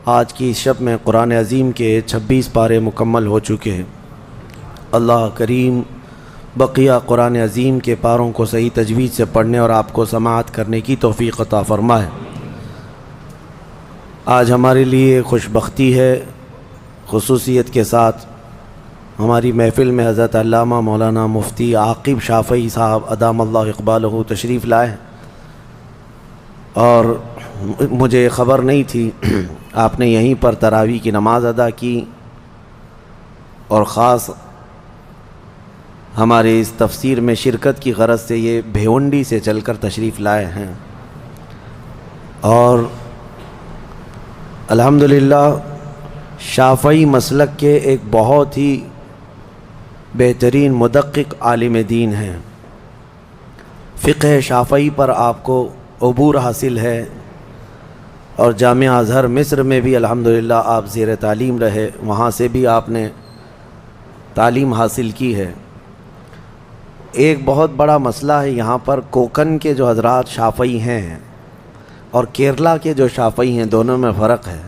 آج کی اس شب میں قرآن عظیم کے 26 پارے مکمل ہو چکے ہیں۔ اللہ کریم بقیہ قرآن عظیم کے پاروں کو صحیح تجوید سے پڑھنے اور آپ کو سماعت کرنے کی توفیق عطا فرمائے۔ آج ہمارے لیے خوش بختی ہے، خصوصیت کے ساتھ ہماری محفل میں حضرت علامہ مولانا مفتی عاقب شافعی صاحب ادام اللہ اقبالہ تشریف لائے، اور مجھے خبر نہیں تھی، آپ نے یہیں پر تراویح کی نماز ادا کی، اور خاص ہمارے اس تفسیر میں شرکت کی غرض سے یہ بھیونڈی سے چل کر تشریف لائے ہیں۔ اور الحمدللہ شافعی مسلک کے ایک بہت ہی بہترین مدقق عالم دین ہیں۔ فقہ شافعی پر آپ کو عبور حاصل ہے، اور جامعہ ازہر مصر میں بھی الحمدللہ آپ زیر تعلیم رہے، وہاں سے بھی آپ نے تعلیم حاصل کی ہے۔ ایک بہت بڑا مسئلہ ہے یہاں پر، کوکن کے جو حضرات شافعی ہیں اور کیرلا کے جو شافعی ہیں، دونوں میں فرق ہے۔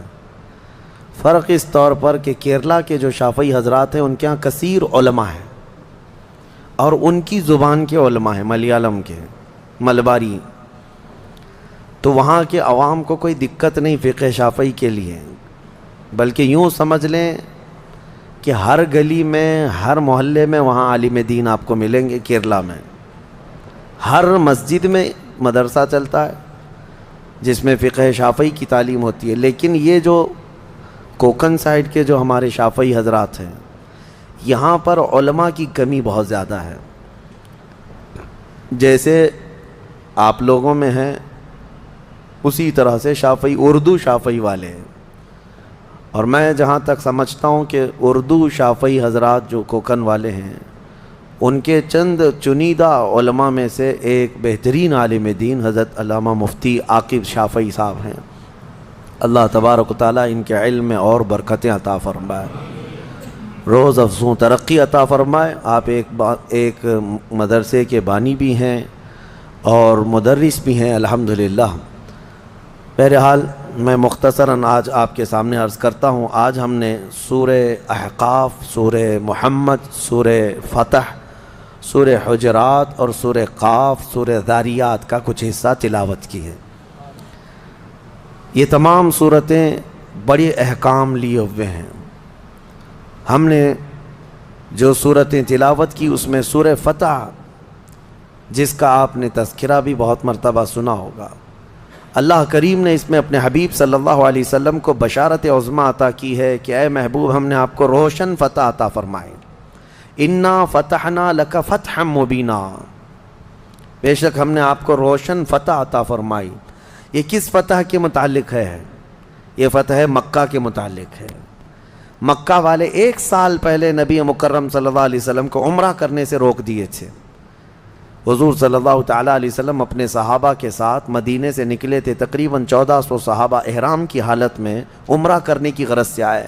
فرق اس طور پر کہ کیرلا کے جو شافعی حضرات ہیں ان کے ہاں کثیر علماء ہیں، اور ان کی زبان کے علماء ہیں، ملیالم کے، ملباری، تو وہاں کے عوام کو کوئی دقت نہیں فقہ شافعی کے لیے، بلکہ یوں سمجھ لیں کہ ہر گلی میں، ہر محلے میں وہاں عالم دین آپ کو ملیں گے۔ کیرلا میں ہر مسجد میں مدرسہ چلتا ہے جس میں فقہ شافعی کی تعلیم ہوتی ہے، لیکن یہ جو کوکن سائڈ کے جو ہمارے شافعی حضرات ہیں، یہاں پر علماء کی کمی بہت زیادہ ہے۔ جیسے آپ لوگوں میں ہیں اسی طرح سے شافعی، اردو شافعی والے ہیں، اور میں جہاں تک سمجھتا ہوں کہ اردو شافعی حضرات جو کوکن والے ہیں، ان کے چند چنیدہ علماء میں سے ایک بہترین عالم دین حضرت علامہ مفتی عاقب شافعی صاحب ہیں۔ اللہ تبارک و تعالیٰ ان کے علم میں اور برکتیں عطا فرمائے، روز افزوں ترقی عطا فرمائے۔ آپ ایک مدرسے کے بانی بھی ہیں اور مدرس بھی ہیں الحمدللہ۔ بہرحال میں مختصراً آج آپ کے سامنے عرض کرتا ہوں۔ آج ہم نے سورہ احقاف، سورہ محمد، سورہ فتح، سورہ حجرات اور سورہ قاف، سورہ ذاریات کا کچھ حصہ تلاوت کی ہے۔ یہ تمام صورتیں بڑے احکام لیے ہوئے ہیں۔ ہم نے جو صورتیں تلاوت کی اس میں سورہ فتح، جس کا آپ نے تذکرہ بھی بہت مرتبہ سنا ہوگا، اللہ کریم نے اس میں اپنے حبیب صلی اللہ علیہ وسلم کو بشارت عظمیٰ عطا کی ہے کہ اے محبوب، ہم نے آپ کو روشن فتح عطا فرمائے۔ انا فتحنا لک فتحا مبینا، بے شک ہم نے آپ کو روشن فتح عطا فرمائی۔ یہ کس فتح کے متعلق ہے؟ یہ فتح مکہ کے متعلق ہے۔ مکہ والے 1 سال پہلے نبی مکرم صلی اللہ علیہ وسلم کو عمرہ کرنے سے روک دیے تھے۔ حضور صلی اللہ تعالیٰ علیہ وسلم اپنے صحابہ کے ساتھ مدینے سے نکلے تھے، تقریباً 1400 صحابہ احرام کی حالت میں عمرہ کرنے کی غرض سے آئے۔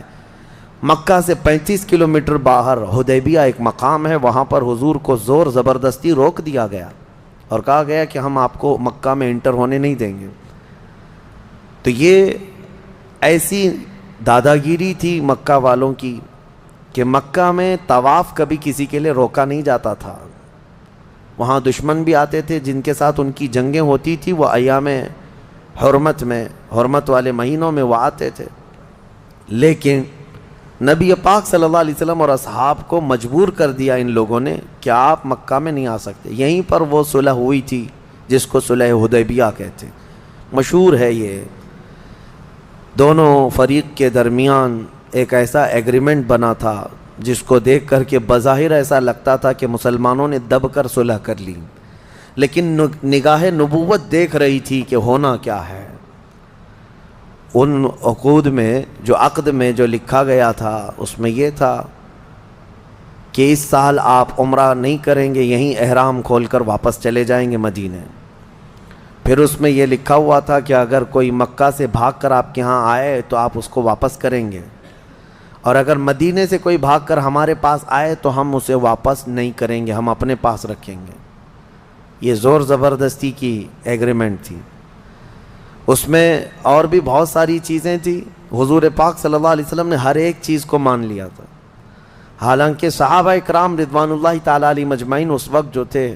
مکہ سے 35 کلومیٹر باہر حدیبیہ ایک مقام ہے، وہاں پر حضور کو زور زبردستی روک دیا گیا اور کہا گیا کہ ہم آپ کو مکہ میں انٹر ہونے نہیں دیں گے۔ تو یہ ایسی داداگیری تھی مکہ والوں کی کہ مکہ میں طواف کبھی کسی کے لیے روکا نہیں جاتا تھا۔ وہاں دشمن بھی آتے تھے جن کے ساتھ ان کی جنگیں ہوتی تھی، وہ ایام حرمت میں، حرمت والے مہینوں میں وہ آتے تھے، لیکن نبی پاک صلی اللہ علیہ وسلم اور اصحاب کو مجبور کر دیا ان لوگوں نے کہ آپ مکہ میں نہیں آ سکتے۔ یہیں پر وہ صلح ہوئی تھی جس کو صلح حدیبیہ کہتے ہیں، مشہور ہے۔ یہ دونوں فریق کے درمیان ایک ایسا ایگریمنٹ بنا تھا جس کو دیکھ کر کے بظاہر ایسا لگتا تھا کہ مسلمانوں نے دب کر صلح کر لی، لیکن نگاہ نبوت دیکھ رہی تھی کہ ہونا کیا ہے۔ ان عقود میں، جو عقد میں جو لکھا گیا تھا، اس میں یہ تھا کہ اس سال آپ عمرہ نہیں کریں گے، یہیں احرام کھول کر واپس چلے جائیں گے مدینے۔ پھر اس میں یہ لکھا ہوا تھا کہ اگر کوئی مکہ سے بھاگ کر آپ کے ہاں آئے تو آپ اس کو واپس کریں گے، اور اگر مدینے سے کوئی بھاگ کر ہمارے پاس آئے تو ہم اسے واپس نہیں کریں گے، ہم اپنے پاس رکھیں گے۔ یہ زور زبردستی کی ایگریمنٹ تھی۔ اس میں اور بھی بہت ساری چیزیں تھیں، حضور پاک صلی اللہ علیہ وسلم نے ہر ایک چیز کو مان لیا تھا. حالانکہ صحابہ اکرام رضوان اللہ تعالیٰ علیہ مجمعین اس وقت جو تھے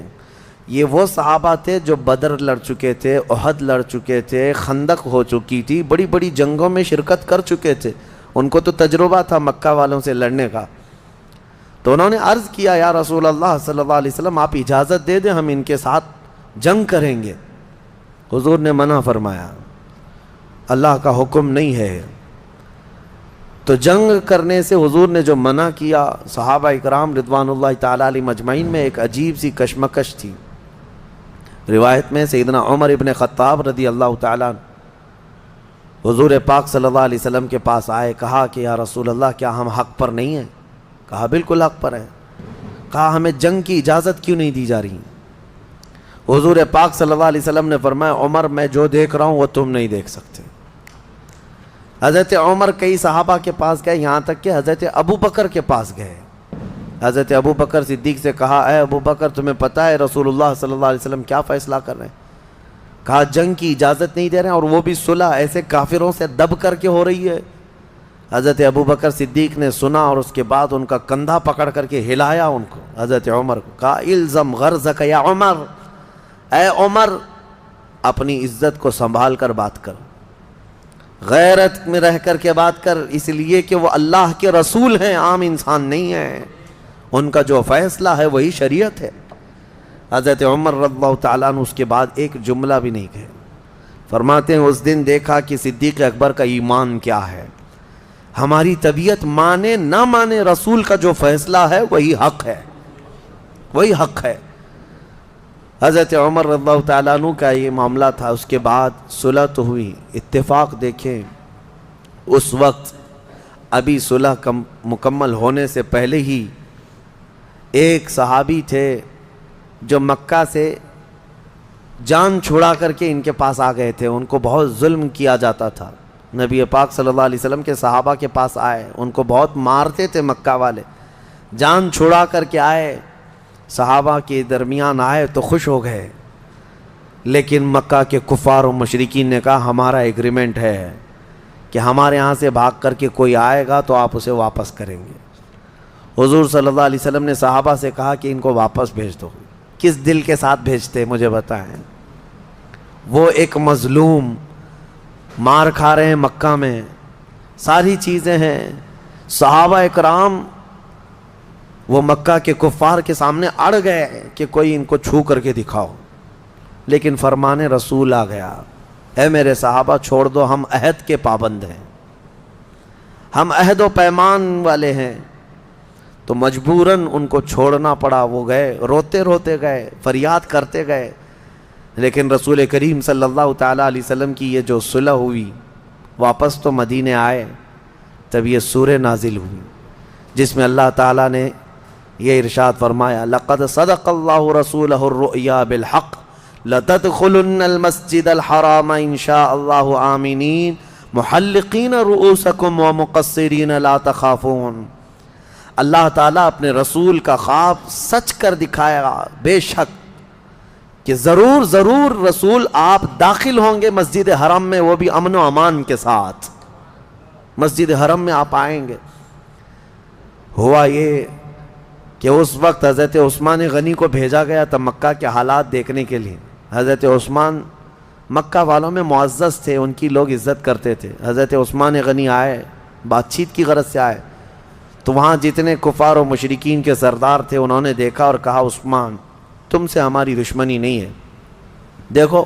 یہ وہ صحابہ تھے جو بدر لڑ چکے تھے، احد لڑ چکے تھے، خندق ہو چکی تھی، بڑی بڑی جنگوں میں شرکت کر چکے تھے. ان کو تو تجربہ تھا مکہ والوں سے لڑنے کا. تو انہوں نے عرض کیا یا رسول اللہ صلی اللہ علیہ وسلم آپ اجازت دے دیں، ہم ان کے ساتھ جنگ کریں گے. حضور نے منع فرمایا، اللہ کا حکم نہیں ہے. تو جنگ کرنے سے حضور نے جو منع کیا، صحابہ اکرام رضوان اللہ تعالیٰ علیہ مجمعین میں ایک عجیب سی کشمکش تھی. روایت میں سیدنا عمر ابن خطاب رضی اللہ تعالیٰ حضور پاک صلی اللہ علیہ وسلم کے پاس آئے، کہا کہ یا رسول اللہ کیا ہم حق پر نہیں ہیں؟ کہا بالکل حق پر ہیں. کہا ہمیں جنگ کی اجازت کیوں نہیں دی جا رہی؟ حضور پاک صلی اللہ علیہ وسلم نے فرمایا عمر میں جو دیکھ رہا ہوں وہ تم نہیں دیکھ سکتے. حضرت عمر کئی صحابہ کے پاس گئے، یہاں تک کہ حضرت ابو بکر کے پاس گئے. حضرت ابو بکر صدیق سے کہا اے ابو بکر تمہیں پتہ ہے رسول اللہ صلی اللہ علیہ وسلم کیا فیصلہ کر رہے ہیں؟ کہا جنگ کی اجازت نہیں دے رہے ہیں، اور وہ بھی صلح ایسے کافروں سے دب کر کے ہو رہی ہے. حضرت ابو بکر صدیق نے سنا اور اس کے بعد ان کا کندھا پکڑ کر کے ہلایا ان کو، حضرت عمر کو. کہا الزم غرضک یا عمر، اے عمر اپنی عزت کو سنبھال کر بات کر، غیرت میں رہ کر کے بات کر، اس لیے کہ وہ اللہ کے رسول ہیں، عام انسان نہیں ہیں. ان کا جو فیصلہ ہے وہی شریعت ہے. حضرت عمر رضی اللہ تعالیٰ عنہ اس کے بعد ایک جملہ بھی نہیں کہے. فرماتے ہیں اس دن دیکھا کہ صدیق اکبر کا ایمان کیا ہے. ہماری طبیعت مانے نہ مانے رسول کا جو فیصلہ ہے وہی حق ہے، وہی حق ہے. حضرت عمر رضی اللہ تعالیٰ عنہ کا یہ معاملہ تھا. اس کے بعد صلح تو ہوئی. اتفاق دیکھیں اس وقت ابھی صلح مکمل ہونے سے پہلے ہی ایک صحابی تھے جو مکہ سے جان چھڑا کر کے ان کے پاس آ گئے تھے. ان کو بہت ظلم کیا جاتا تھا. نبی پاک صلی اللہ علیہ وسلم کے صحابہ کے پاس آئے، ان کو بہت مارتے تھے مکہ والے. جان چھڑا کر کے آئے، صحابہ کے درمیان آئے تو خوش ہو گئے. لیکن مکہ کے کفار و مشرکین نے کہا ہمارا ایگریمنٹ ہے کہ ہمارے یہاں سے بھاگ کر کے کوئی آئے گا تو آپ اسے واپس کریں گے. حضور صلی اللہ علیہ وسلم نے صحابہ سے کہا کہ ان کو واپس بھیج دو. کس دل کے ساتھ بھیجتے مجھے بتائیں؟ وہ ایک مظلوم مار کھا رہے ہیں مکہ میں، ساری چیزیں ہیں. صحابہ اکرام وہ مکہ کے کفار کے سامنے اڑ گئے کہ کوئی ان کو چھو کر کے دکھاؤ. لیکن فرمان رسول آ گیا، اے میرے صحابہ چھوڑ دو، ہم عہد کے پابند ہیں، ہم عہد و پیمان والے ہیں. تو مجبوراً ان کو چھوڑنا پڑا. وہ گئے، روتے روتے گئے، فریاد کرتے گئے. لیکن رسول کریم صلی اللہ تعالیٰ علیہ وسلم کی یہ جو صلح ہوئی، واپس تو مدینے آئے، تب یہ سورہ نازل ہوئی جس میں اللہ تعالیٰ نے یہ ارشاد فرمایا لقد صدق اللہ رسولہ الرؤیا بالحق لتدخلن المسجد الحرام ان شاء اللہ آمنین محلقین رؤوسکم ومقصرین لا تخافون. اللہ تعالیٰ اپنے رسول کا خواب سچ کر دکھائے گا بے شک کہ ضرور ضرور رسول آپ داخل ہوں گے مسجد حرم میں، وہ بھی امن و امان کے ساتھ. مسجد حرم میں آپ آئیں گے. ہوا یہ کہ اس وقت حضرت عثمان غنی کو بھیجا گیا تھا مکہ کے حالات دیکھنے کے لیے. حضرت عثمان مکہ والوں میں معزز تھے، ان کی لوگ عزت کرتے تھے. حضرت عثمان غنی آئے، بات چیت کی غرض سے آئے. تو وہاں جتنے کفار و مشرکین کے سردار تھے انہوں نے دیکھا اور کہا عثمان تم سے ہماری دشمنی نہیں ہے، دیکھو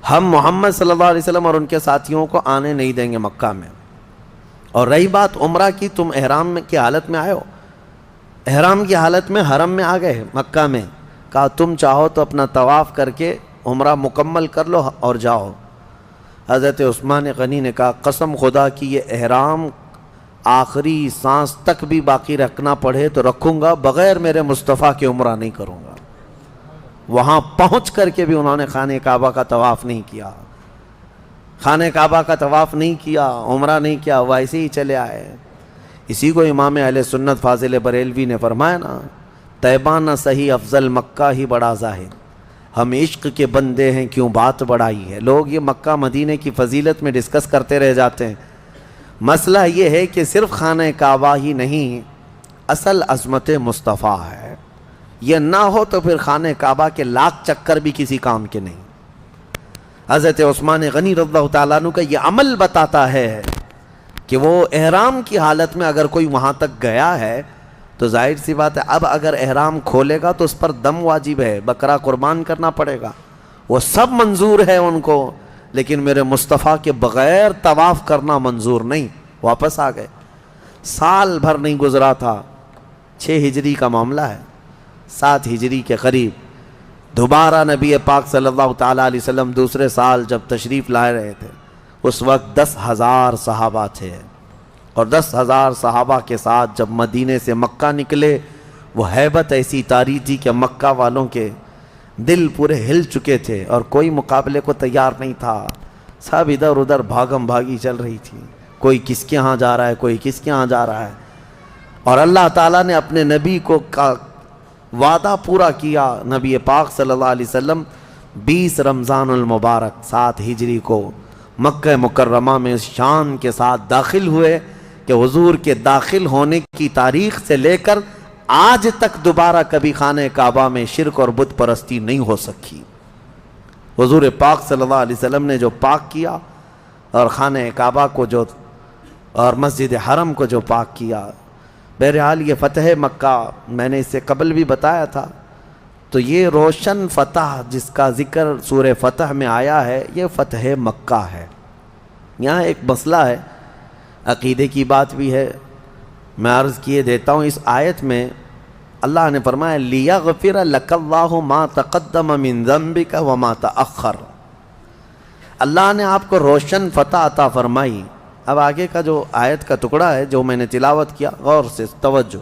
ہم محمد صلی اللہ علیہ وسلم اور ان کے ساتھیوں کو آنے نہیں دیں گے مکہ میں. اور رہی بات عمرہ کی، تم احرام کی حالت میں آئے ہو، احرام کی حالت میں حرم میں آ گئے مکہ میں. کہا تم چاہو تو اپنا طواف کر کے عمرہ مکمل کر لو اور جاؤ. حضرت عثمان غنی نے کہا قسم خدا کی یہ احرام آخری سانس تک بھی باقی رکھنا پڑے تو رکھوں گا، بغیر میرے مصطفیٰ کے عمرہ نہیں کروں گا. وہاں پہنچ کر کے بھی انہوں نے خانہ کعبہ کا طواف نہیں کیا، خانہ کعبہ کا طواف نہیں کیا، عمرہ نہیں کیا، ویسے ہی چلے آئے. اسی کو امام اہل سنت فاضل بریلوی نے فرمایا نا، طیبہ نہ صحیح افضل مکہ ہی بڑا ظاہر، ہم عشق کے بندے ہیں کیوں بات بڑھائی ہے. لوگ یہ مکہ مدینے کی فضیلت میں ڈسکس کرتے رہ جاتے ہیں، مسئلہ یہ ہے کہ صرف خانہ کعبہ ہی نہیں، اصل عظمت مصطفیٰ ہے. یہ نہ ہو تو پھر خانہ کعبہ کے لاکھ چکر بھی کسی کام کے نہیں. حضرت عثمان غنی رضی اللہ تعالیٰ عنہ کا یہ عمل بتاتا ہے کہ وہ احرام کی حالت میں اگر کوئی وہاں تک گیا ہے تو ظاہر سی بات ہے اب اگر احرام کھولے گا تو اس پر دم واجب ہے، بکرا قربان کرنا پڑے گا، وہ سب منظور ہے ان کو، لیکن میرے مصطفیٰ کے بغیر طواف کرنا منظور نہیں. واپس آ گئے. سال بھر نہیں گزرا تھا، 6 ہجری کا معاملہ ہے، 7 ہجری کے قریب دوبارہ نبی پاک صلی اللہ تعالیٰ علیہ وسلم دوسرے سال جب تشریف لائے رہے تھے، اس وقت 10,000 صحابہ تھے، اور 10,000 صحابہ کے ساتھ جب مدینے سے مکہ نکلے، وہ ہیبت ایسی طاری تھی کہ مکہ والوں کے دل پورے ہل چکے تھے اور کوئی مقابلے کو تیار نہیں تھا. سب ادھر ادھر بھاگم بھاگی چل رہی تھی، کوئی کس کے ہاں جا رہا ہے، کوئی کس کے ہاں جا رہا ہے. اور اللہ تعالیٰ نے اپنے نبی کو وعدہ پورا کیا. نبی پاک صلی اللہ علیہ وسلم 20 رمضان المبارک 7 ہجری کو مکہ مکرمہ میں اس شان کے ساتھ داخل ہوئے کہ حضور کے داخل ہونے کی تاریخ سے لے کر آج تک دوبارہ کبھی خانہ کعبہ میں شرک اور بت پرستی نہیں ہو سکی. حضور پاک صلی اللہ علیہ وسلم نے جو پاک کیا اور خانہ کعبہ کو جو اور مسجد حرم کو جو پاک کیا. بہرحال یہ فتح مکہ میں نے اس سے قبل بھی بتایا تھا، تو یہ روشن فتح جس کا ذکر سورہ فتح میں آیا ہے یہ فتح مکہ ہے. یہاں ایک مسئلہ ہے، عقیدے کی بات بھی ہے، میں عرض کیے دیتا ہوں. اس آیت میں اللہ نے فرمایا لِيَغْفِرَ لَكَ اللَّهُ مَا تَقَدَّمَ مِن ذَنبِكَ وَمَا تَأَخَّرَ. اللہ نے آپ کو روشن فتح عطا فرمائی. اب آگے کا جو آیت کا ٹکڑا ہے جو میں نے تلاوت کیا، غور سے توجہ،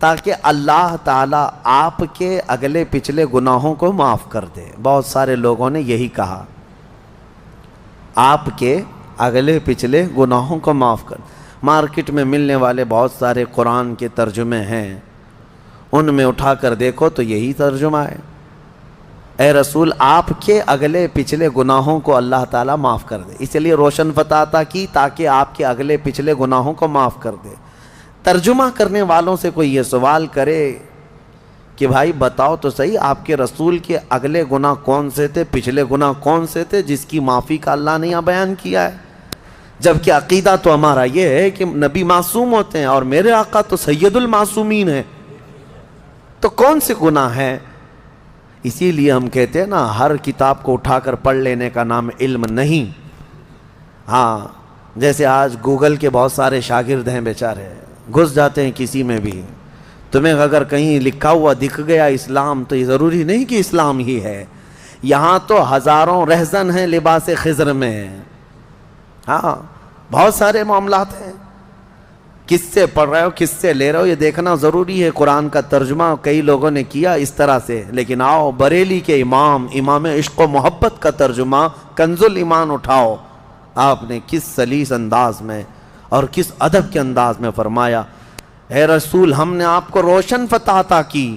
تاکہ اللہ تعالیٰ آپ کے اگلے پچھلے گناہوں کو معاف کر دے. بہت سارے لوگوں نے یہی کہا، آپ کے اگلے پچھلے گناہوں کو معاف کر. مارکیٹ میں ملنے والے بہت سارے قرآن کے ترجمے ہیں، ان میں اٹھا کر دیکھو تو یہی ترجمہ ہے، اے رسول آپ کے اگلے پچھلے گناہوں کو اللہ تعالیٰ معاف کر دے. اس لیے روشن فتح عطا کی تاکہ آپ کے اگلے پچھلے گناہوں کو معاف کر دے. ترجمہ کرنے والوں سے کوئی یہ سوال کرے کہ بھائی بتاؤ تو صحیح آپ کے رسول کے اگلے گناہ کون سے تھے، پچھلے گناہ کون سے تھے جس کی معافی کا اللہ نے یہاں بیان کیا ہے؟ جبکہ عقیدہ تو ہمارا یہ ہے کہ نبی معصوم ہوتے ہیں اور میرے آقا تو سید المعصومین ہیں، تو کون سے گناہ ہیں؟ اسی لیے ہم کہتے ہیں نا، ہر کتاب کو اٹھا کر پڑھ لینے کا نام علم نہیں. ہاں جیسے آج گوگل کے بہت سارے شاگرد ہیں بیچارے، گھس جاتے ہیں کسی میں بھی. تمہیں اگر کہیں لکھا ہوا دکھ گیا اسلام تو یہ ضروری نہیں کہ اسلام ہی ہے. یہاں تو ہزاروں رہزن ہیں لباس خضر میں. ہاں بہت سارے معاملات ہیں، کس سے پڑھ رہے ہو کس سے لے رہے ہو یہ دیکھنا ضروری ہے. قرآن کا ترجمہ کئی لوگوں نے کیا اس طرح سے، لیکن آؤ بریلی کے امام عشق و محبت کا ترجمہ کنز الایمان اٹھاؤ. آپ نے کس سلیس انداز میں اور کس ادب کے انداز میں فرمایا، اے رسول ہم نے آپ کو روشن فتح عطا کی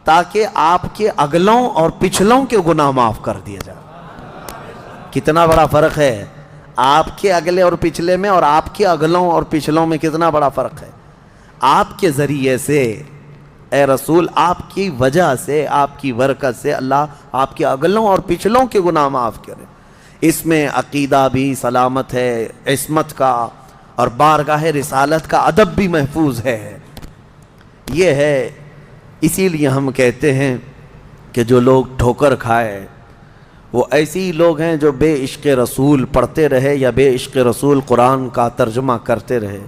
تاکہ آپ کے اگلوں اور پچھلوں کے گناہ معاف کر دیے جائے. کتنا بڑا فرق ہے آپ کے اگلے اور پچھلے میں اور آپ کے اگلوں اور پچھلوں میں، کتنا بڑا فرق ہے. آپ کے ذریعے سے اے رسول، آپ کی وجہ سے، آپ کی برکت سے اللہ آپ کے اگلوں اور پچھلوں کے گناہ معاف کرے. اس میں عقیدہ بھی سلامت ہے، عصمت کا اور بارگاہ رسالت کا ادب بھی محفوظ ہے. یہ ہے، اسی لیے ہم کہتے ہیں کہ جو لوگ ٹھوکر کھائے وہ ایسے ہی لوگ ہیں جو بے عشق رسول پڑھتے رہے یا بے عشق رسول قرآن کا ترجمہ کرتے رہے.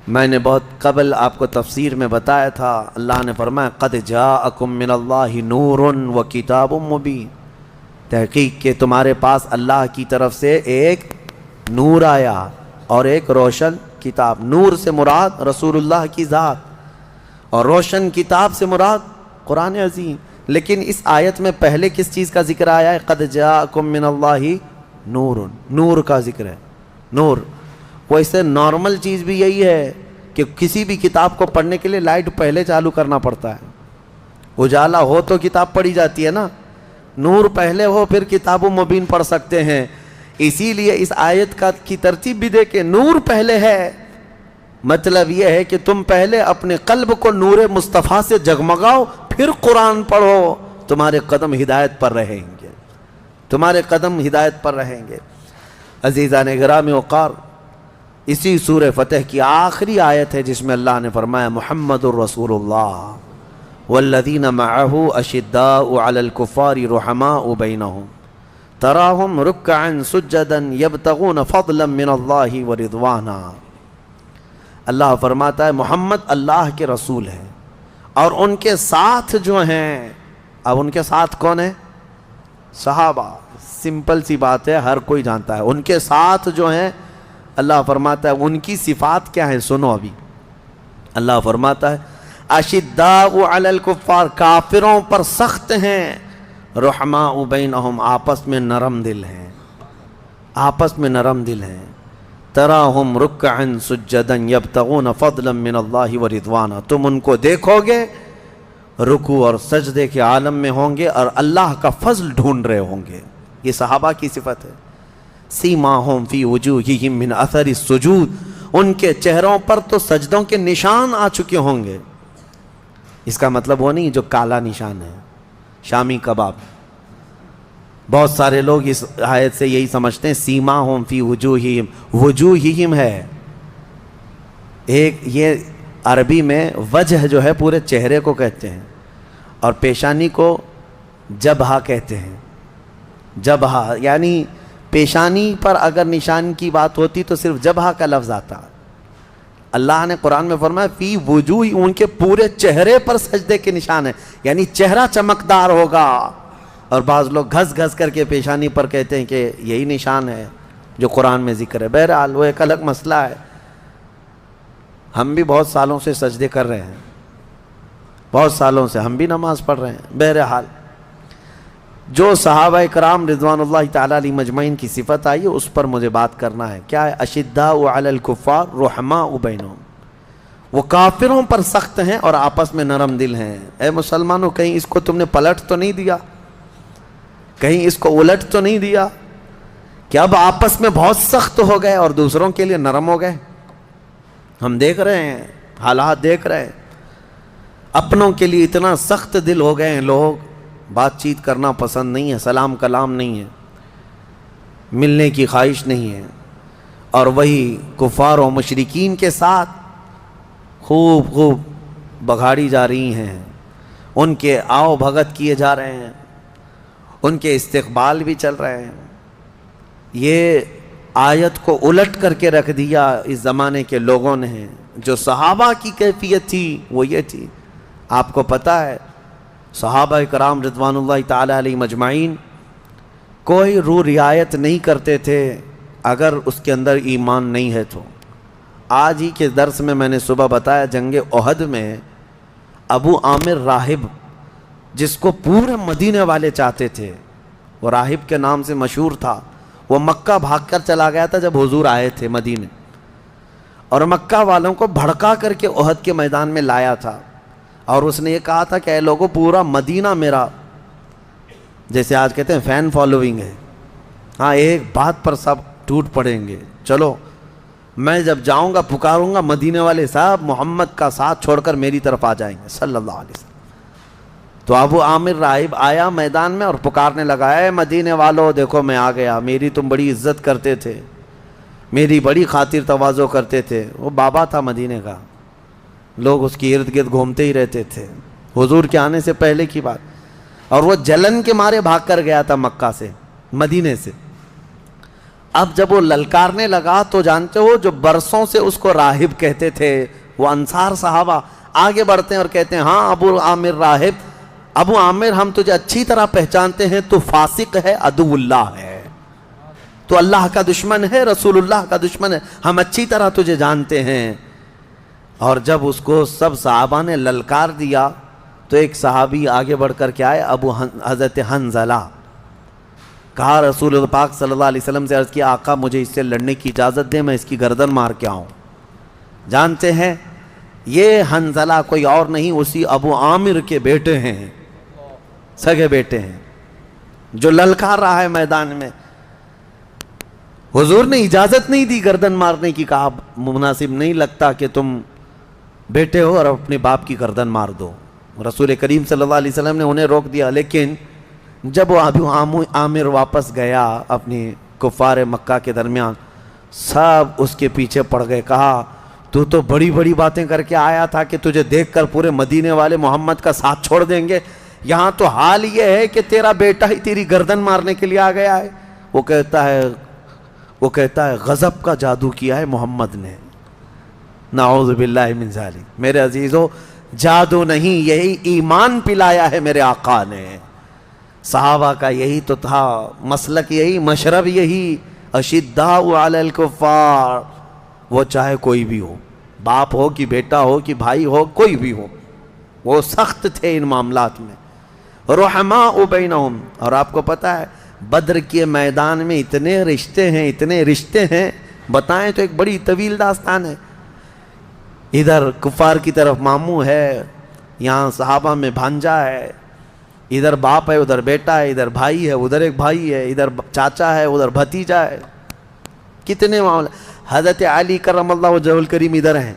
میں نے بہت قبل آپ کو تفسیر میں بتایا تھا، اللہ نے فرمایا قد جاءکم من اللہ نور و کتاب مبین. تحقیق کہ تمہارے پاس اللہ کی طرف سے ایک نور آیا اور ایک روشن کتاب. نور سے مراد رسول اللہ کی ذات اور روشن کتاب سے مراد قرآن عظیم. لیکن اس آیت میں پہلے کس چیز کا ذکر آیا ہے؟ قد جاءکم من اللہ نور، نور کا ذکر ہے. نور ویسے نارمل چیز بھی یہی ہے کہ کسی بھی کتاب کو پڑھنے کے لیے لائٹ پہلے چالو کرنا پڑتا ہے. اجالا ہو تو کتاب پڑھی جاتی ہے نا، نور پہلے ہو پھر کتاب مبین پڑھ سکتے ہیں. اسی لیے اس آیت کی ترتیب بھی دیکھیں، نور پہلے ہے، مطلب یہ ہے کہ تم پہلے اپنے قلب کو نور مصطفیٰ سے جگمگاؤ، پھر قرآن پڑھو، تمہارے قدم ہدایت پر رہیں گے، تمہارے قدم ہدایت پر رہیں گے۔ عزیزان گرامی وقار، اسی سورہ فتح کی آخری آیت ہے جس میں اللہ نے فرمایا محمد الرسول اللہ والذین معہ اشداء علی الکفار رحماء بینہم تراہم رکعا سجدا یبتغون فضلا من اللہ ورضوانا۔ اللہ فرماتا ہے محمد اللہ کے رسول ہیں، اور ان کے ساتھ جو ہیں، اب ان کے ساتھ کون ہے؟ صحابہ، سمپل سی بات ہے، ہر کوئی جانتا ہے۔ ان کے ساتھ جو ہیں، اللہ فرماتا ہے ان کی صفات کیا ہیں، سنو ابھی۔ اللہ فرماتا ہے اشداء علی الکفار، کافروں پر سخت ہیں، رحماء بینہم، آپس میں نرم دل ہیں، آپس میں نرم دل ہیں۔ تراہم رکعا سجدا یبتغون فضلا من اللہ ورضوانا، تم ان کو دیکھو گے رکوع اور سجدے کے عالم میں ہوں گے اور اللہ کا فضل ڈھونڈ رہے ہوں گے۔ یہ صحابہ کی صفت ہے۔ سیماہم فی وجوہہم من اثر السجود، ان کے چہروں پر تو سجدوں کے نشان آ چکے ہوں گے۔ اس کا مطلب وہ نہیں جو کالا نشان ہے، شامی کباب۔ بہت سارے لوگ اس آیت سے یہی سمجھتے ہیں سیماہم فی وجوہہم، وجوہہم ہے ایک، یہ عربی میں وجہ جو ہے پورے چہرے کو کہتے ہیں، اور پیشانی کو جبہہ کہتے ہیں۔ جبہہ یعنی پیشانی پر اگر نشان کی بات ہوتی تو صرف جبہہ کا لفظ آتا۔ اللہ نے قرآن میں فرمایا فی وجوہ، ان کے پورے چہرے پر سجدے کے نشان ہیں، یعنی چہرہ چمکدار ہوگا۔ اور بعض لوگ گھس گھس کر کے پیشانی پر کہتے ہیں کہ یہی نشان ہے جو قرآن میں ذکر ہے۔ بہرحال وہ ایک الگ مسئلہ ہے، ہم بھی بہت سالوں سے سجدے کر رہے ہیں، بہت سالوں سے ہم بھی نماز پڑھ رہے ہیں۔ بہرحال جو صحابہ کرام رضوان اللہ تعالیٰ علیہ مجمعین کی صفت آئی ہے اس پر مجھے بات کرنا ہے۔ کیا ہے؟ اشداء علی الکفار رحماء بینہم، وہ کافروں پر سخت ہیں اور آپس میں نرم دل ہیں۔ اے مسلمانوں، کہیں اس کو تم نے پلٹ تو نہیں دیا، کہیں اس کو الٹ تو نہیں دیا کہ اب آپس میں بہت سخت ہو گئے اور دوسروں کے لیے نرم ہو گئے؟ ہم دیکھ رہے ہیں، حالات دیکھ رہے ہیں، اپنوں کے لیے اتنا سخت دل ہو گئے ہیں لوگ، بات چیت کرنا پسند نہیں ہے، سلام کلام نہیں ہے، ملنے کی خواہش نہیں ہے، اور وہی کفار و مشرکین کے ساتھ خوب بگاڑی جا رہی ہیں، ان کے آؤ بھگت کیے جا رہے ہیں، ان کے استقبال بھی چل رہے ہیں۔ یہ آیت کو الٹ کر کے رکھ دیا اس زمانے کے لوگوں نے۔ جو صحابہ کی کیفیت تھی وہ یہ تھی۔ آپ کو پتہ ہے صحابہ کرام رضوان اللہ تعالیٰ علیہ مجمعین کوئی رعایت نہیں کرتے تھے اگر اس کے اندر ایمان نہیں ہے تو۔ آج ہی کے درس میں نے صبح بتایا، جنگ احد میں ابو عامر راہب، جس کو پورے مدینے والے چاہتے تھے، وہ راہب کے نام سے مشہور تھا، وہ مکہ بھاگ کر چلا گیا تھا جب حضور آئے تھے مدینے، اور مکہ والوں کو بھڑکا کر کے احد کے میدان میں لایا تھا، اور اس نے یہ کہا تھا کہ اے لوگوں، پورا مدینہ میرا، جیسے آج کہتے ہیں فین فالوئنگ ہے، ہاں ایک بات پر سب ٹوٹ پڑیں گے، چلو میں جب جاؤں گا پکاروں گا مدینے والے صاحب محمد کا ساتھ چھوڑ کر میری طرف آ جائیں گے صلی اللہ علیہ وسلم۔ تو ابو عامر راہب آیا میدان میں اور پکارنے لگا، اے مدینے والو دیکھو میں آ گیا، میری تم بڑی عزت کرتے تھے، میری بڑی خاطر تواضع کرتے تھے۔ وہ بابا تھا مدینے کا، لوگ اس کی ارد گرد گھومتے ہی رہتے تھے، حضور کے آنے سے پہلے کی بات، اور وہ جلن کے مارے بھاگ کر گیا تھا مکہ سے، مدینے سے۔ اب جب وہ للکارنے لگا تو جانتے ہو جو برسوں سے اس کو راہب کہتے تھے، وہ انصار صحابہ آگے بڑھتے ہیں اور کہتے ہیں، ہاں ابو عامر راہب، ابو عامر ہم تجھے اچھی طرح پہچانتے ہیں، تو فاسق ہے، عدو اللہ ہے، تو اللہ کا دشمن ہے، رسول اللہ کا دشمن ہے، ہم اچھی طرح تجھے جانتے ہیں۔ اور جب اس کو سب صحابہ نے للکار دیا تو ایک صحابی آگے بڑھ کر کے آئے، حضرت حنظلہ، کہا رسول اللہ پاک صلی اللہ علیہ وسلم سے عرض کیا، آقا مجھے اس سے لڑنے کی اجازت دے، میں اس کی گردن مار کے آؤں۔ جانتے ہیں یہ حنظلہ کوئی اور نہیں، اسی ابو عامر کے بیٹے ہیں، سگے بیٹے ہیں، جو للکار رہا ہے میدان میں۔ حضور نے اجازت نہیں دی گردن مارنے کی، کہا مناسب نہیں لگتا کہ تم بیٹے ہو اور اپنے باپ کی گردن مار دو. رسول کریم صلی اللہ علیہ وسلم نے انہیں روک دیا. لیکن جب وہ ابو عامر واپس گیا اپنی کفار مکہ کے درمیان، سب اس کے پیچھے پڑ گئے. کہا تو بڑی بڑی باتیں کر کے آیا تھا کہ تجھے دیکھ کر پورے مدینے والے محمد کا ساتھ چھوڑ دیں گے، یہاں تو حال یہ ہے کہ تیرا بیٹا ہی تیری گردن مارنے کے لیے آ گیا ہے. وہ کہتا ہے غضب کا جادو کیا ہے محمد نے. نعوذ باللہ من ذالک. میرے عزیزو، جادو نہیں، یہی ایمان پلایا ہے میرے آقا نے. صحابہ کا یہی تو تھا مسلک، یہی مشرب، یہی اشداء علی الکفار. وہ چاہے کوئی بھی ہو، باپ ہو کہ بیٹا ہو کہ بھائی ہو، کوئی بھی ہو، وہ سخت تھے ان معاملات میں. رحماء بینہم. اور آپ کو پتہ ہے بدر کے میدان میں اتنے رشتے ہیں بتائیں تو ایک بڑی طویل داستان ہے. ادھر کفار کی طرف ماموں ہے، یہاں صحابہ میں بھانجا ہے، ادھر باپ ہے، ادھر بیٹا ہے، ادھر بھائی ہے، ادھر ایک بھائی ہے، ادھر چاچا ہے، ادھر بھتیجا ہے. کتنے معاملے. حضرت علی کرم اللہ وجہہ الکریم ادھر ہیں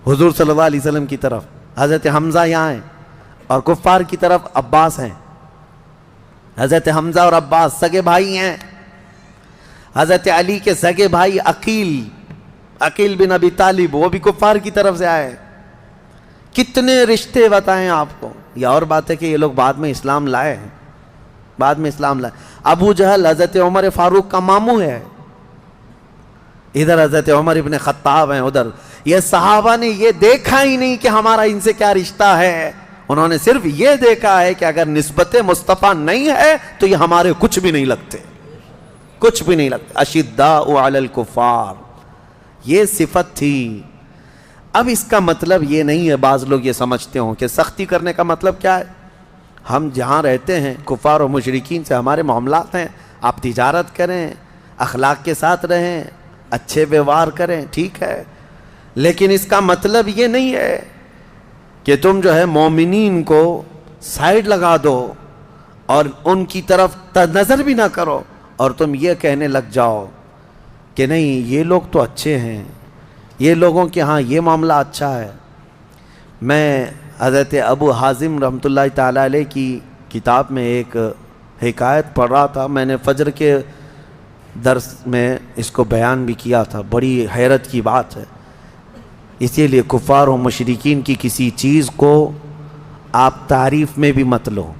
حضور صلی اللہ علیہ وسلم کی طرف، حضرت حمزہ یہاں ہیں، اور کفار کی طرف عباس ہیں. حضرت حمزہ اور عباس سگے بھائی ہیں. حضرت علی کے سگے بھائی عقیل بن ابی طالب، وہ بھی کفار کی طرف سے آئے. کتنے رشتے بتائیں آپ کو. یہ اور بات ہے کہ یہ لوگ بعد میں اسلام لائے. ابو جہل حضرت عمر فاروق کا ماموں ہے، ادھر حضرت عمر ابن خطاب ہیں ادھر. یہ صحابہ نے یہ دیکھا ہی نہیں کہ ہمارا ان سے کیا رشتہ ہے، انہوں نے صرف یہ دیکھا ہے کہ اگر نسبت مصطفیٰ نہیں ہے تو یہ ہمارے کچھ بھی نہیں لگتے، کچھ بھی نہیں لگتے. اشداء علی الکفار، یہ صفت تھی. اب اس کا مطلب یہ نہیں ہے، بعض لوگ یہ سمجھتے ہوں کہ سختی کرنے کا مطلب کیا ہے. ہم جہاں رہتے ہیں کفار و مشرکین سے ہمارے معاملات ہیں، آپ تجارت کریں، اخلاق کے ساتھ رہیں، اچھے ویوہار کریں، ٹھیک ہے. لیکن اس کا مطلب یہ نہیں ہے کہ تم جو ہے مومنین کو سائیڈ لگا دو اور ان کی طرف نظر بھی نہ کرو اور تم یہ کہنے لگ جاؤ کہ نہیں یہ لوگ تو اچھے ہیں، یہ لوگوں کے ہاں یہ معاملہ اچھا ہے. میں حضرت ابو حازم رحمۃ اللہ تعالیٰ علیہ کی کتاب میں ایک حکایت پڑھ رہا تھا، میں نے فجر کے درس میں اس کو بیان بھی کیا تھا. بڑی حیرت کی بات ہے. اسی لیے کفار و مشرکین کی کسی چیز کو آپ تعریف میں بھی مت لو.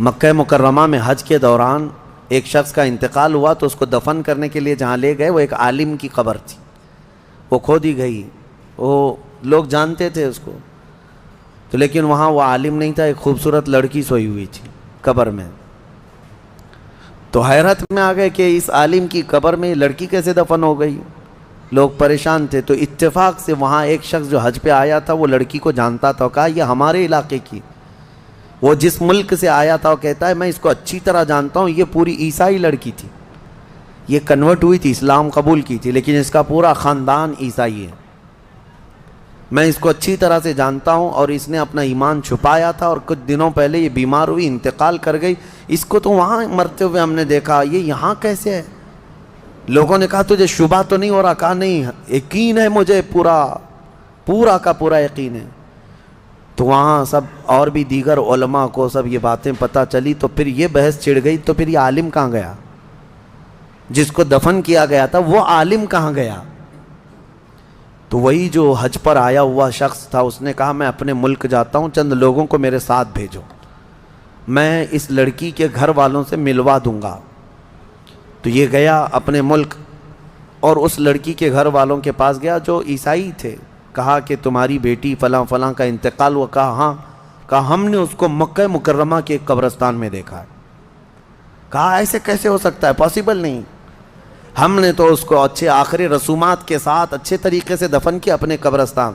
مکہ مکرمہ میں حج کے دوران ایک شخص کا انتقال ہوا تو اس کو دفن کرنے کے لیے جہاں لے گئے وہ ایک عالم کی قبر تھی، وہ کھودی گئی. وہ لوگ جانتے تھے اس کو تو، لیکن وہاں وہ عالم نہیں تھا، ایک خوبصورت لڑکی سوئی ہوئی تھی قبر میں. تو حیرت میں آ گئے کہ اس عالم کی قبر میں لڑکی کیسے دفن ہو گئی. لوگ پریشان تھے. تو اتفاق سے وہاں ایک شخص جو حج پہ آیا تھا وہ لڑکی کو جانتا تھا. کہا یہ ہمارے علاقے کی، وہ جس ملک سے آیا تھا وہ کہتا ہے میں اس کو اچھی طرح جانتا ہوں، یہ پوری عیسائی لڑکی تھی، یہ کنورٹ ہوئی تھی، اسلام قبول کی تھی، لیکن اس کا پورا خاندان عیسائی ہے. میں اس کو اچھی طرح سے جانتا ہوں اور اس نے اپنا ایمان چھپایا تھا اور کچھ دنوں پہلے یہ بیمار ہوئی، انتقال کر گئی. اس کو تو وہاں مرتے ہوئے ہم نے دیکھا، یہ یہاں کیسے ہے. لوگوں نے کہا تجھے شبہ تو نہیں ہو رہا؟ کہا نہیں، یقین ہے مجھے، پورا کا پورا یقین ہے. تو وہاں سب اور بھی دیگر علماء کو سب یہ باتیں پتہ چلی تو پھر یہ بحث چھڑ گئی. تو پھر یہ عالم کہاں گیا جس کو دفن کیا گیا تھا؟ وہ عالم کہاں گیا؟ تو وہی جو حج پر آیا ہوا شخص تھا اس نے کہا میں اپنے ملک جاتا ہوں، چند لوگوں کو میرے ساتھ بھیجو، میں اس لڑکی کے گھر والوں سے ملوا دوں گا. تو یہ گیا اپنے ملک اور اس لڑکی کے گھر والوں کے پاس گیا جو عیسائی تھے. کہا کہ تمہاری بیٹی فلاں فلاں کا انتقال ہوا. کہا ہاں. کہا ہم نے اس کو مکہ مکرمہ کے ایک قبرستان میں دیکھا ہے. کہا ایسے کیسے ہو سکتا ہے، پاسبل نہیں. ہم نے تو اس کو اچھے آخری رسومات کے ساتھ اچھے طریقے سے دفن کیا اپنے قبرستان.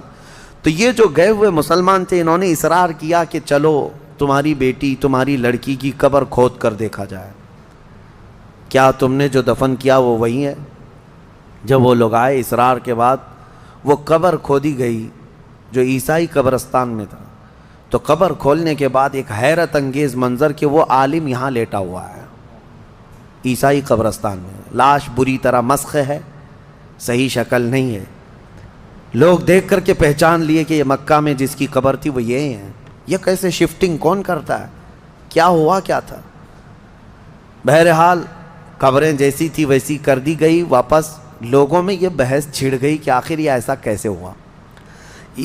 تو یہ جو گئے ہوئے مسلمان تھے انہوں نے اصرار کیا کہ چلو تمہاری بیٹی، تمہاری لڑکی کی قبر کھود کر دیکھا جائے، کیا تم نے جو دفن کیا وہ وہی ہے؟ جب وہ لوگ آئے اصرار کے بعد وہ قبر کھودی گئی جو عیسائی قبرستان میں تھا. تو قبر کھولنے کے بعد ایک حیرت انگیز منظر کہ وہ عالم یہاں لیٹا ہوا ہے. عیسائی قبرستان میں لاش بری طرح مسخ ہے، صحیح شکل نہیں ہے، لوگ دیکھ کر کے پہچان لیے کہ یہ مکہ میں جس کی قبر تھی وہ یہ ہیں۔ یہ کیسے شفٹنگ کون کرتا ہے؟ کیا ہوا کیا تھا؟ بہرحال قبریں جیسی تھی ویسی کر دی گئی واپس۔ لوگوں میں یہ بحث چھڑ گئی کہ آخر یہ ایسا کیسے ہوا۔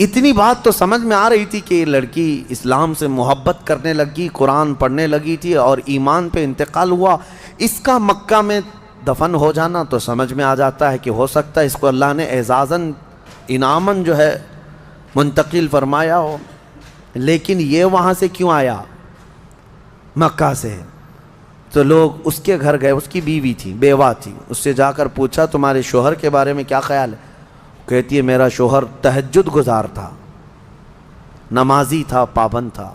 اتنی بات تو سمجھ میں آ رہی تھی کہ یہ لڑکی اسلام سے محبت کرنے لگی، قرآن پڑھنے لگی تھی اور ایمان پہ انتقال ہوا۔ اس کا مکہ میں دفن ہو جانا تو سمجھ میں آ جاتا ہے کہ ہو سکتا ہے اس کو اللہ نے اعزازاً انعاماً جو ہے منتقل فرمایا ہو، لیکن یہ وہاں سے کیوں آیا؟ مکہ سے۔ تو لوگ اس کے گھر گئے، اس کی بیوی تھی، بیوہ تھی، اس سے جا کر پوچھا تمہارے شوہر کے بارے میں کیا خیال ہے؟ کہتی ہے میرا شوہر تہجد گزار تھا، نمازی تھا، پابند تھا،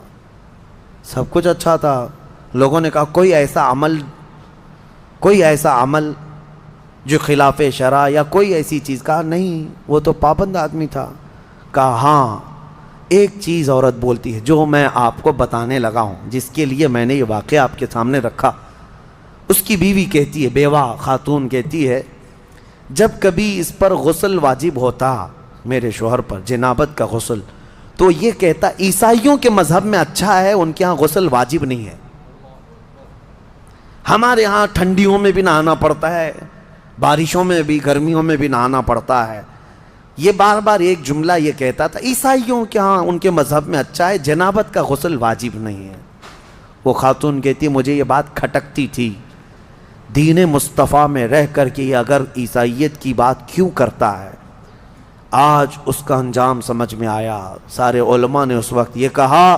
سب کچھ اچھا تھا۔ لوگوں نے کہا کوئی ایسا عمل جو خلاف شرع یا کوئی ایسی چیز؟ کہا نہیں، وہ تو پابند آدمی تھا۔ کہا ہاں ایک چیز عورت بولتی ہے جو میں آپ کو بتانے لگا ہوں، جس کے لیے میں نے یہ واقعہ آپ کے سامنے رکھا۔ اس کی بیوی کہتی ہے، بیوہ خاتون کہتی ہے، جب کبھی اس پر غسل واجب ہوتا میرے شوہر پر، جنابت کا غسل، تو یہ کہتا عیسائیوں کے مذہب میں اچھا ہے، ان کے ہاں غسل واجب نہیں ہے، ہمارے ہاں ٹھنڈیوں میں بھی نہانا پڑتا ہے، بارشوں میں بھی، گرمیوں میں بھی نہانا پڑتا ہے۔ یہ بار بار ایک جملہ یہ کہتا تھا، عیسائیوں کے ہاں ان کے مذہب میں اچھا ہے، جنابت کا غسل واجب نہیں ہے۔ وہ خاتون کہتی ہے مجھے یہ بات کھٹکتی تھی، دین مصطفیٰ میں رہ کر کے یہ اگر عیسائیت کی بات کیوں کرتا ہے۔ آج اس کا انجام سمجھ میں آیا۔ سارے علماء نے اس وقت یہ کہا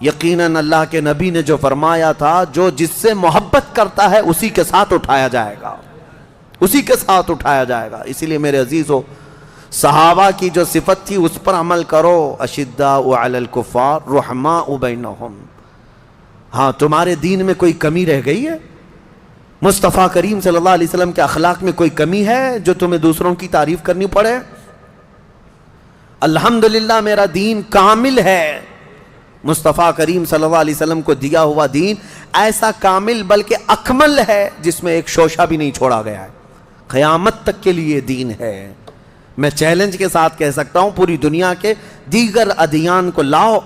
یقیناً اللہ کے نبی نے جو فرمایا تھا، جو جس سے محبت کرتا ہے اسی کے ساتھ اٹھایا جائے گا، اسی کے ساتھ اٹھایا جائے گا۔ اسی لیے میرے عزیزو، صحابہ کی جو صفت تھی اس پر عمل کرو۔ اشداء علی الکفار رحماء بینہم۔ ہاں تمہارے دین میں کوئی کمی رہ گئی ہے؟ مصطفیٰ کریم صلی اللہ علیہ وسلم کے اخلاق میں کوئی کمی ہے جو تمہیں دوسروں کی تعریف کرنی پڑے؟ الحمدللہ میرا دین کامل ہے۔ مصطفیٰ کریم صلی اللہ علیہ وسلم کو دیا ہوا دین ایسا کامل بلکہ اکمل ہے جس میں ایک شوشہ بھی نہیں چھوڑا گیا ہے، قیامت تک کے لیے دین ہے۔ میں چیلنج کے ساتھ کہہ سکتا ہوں پوری دنیا کے دیگر ادیان کو لاؤ،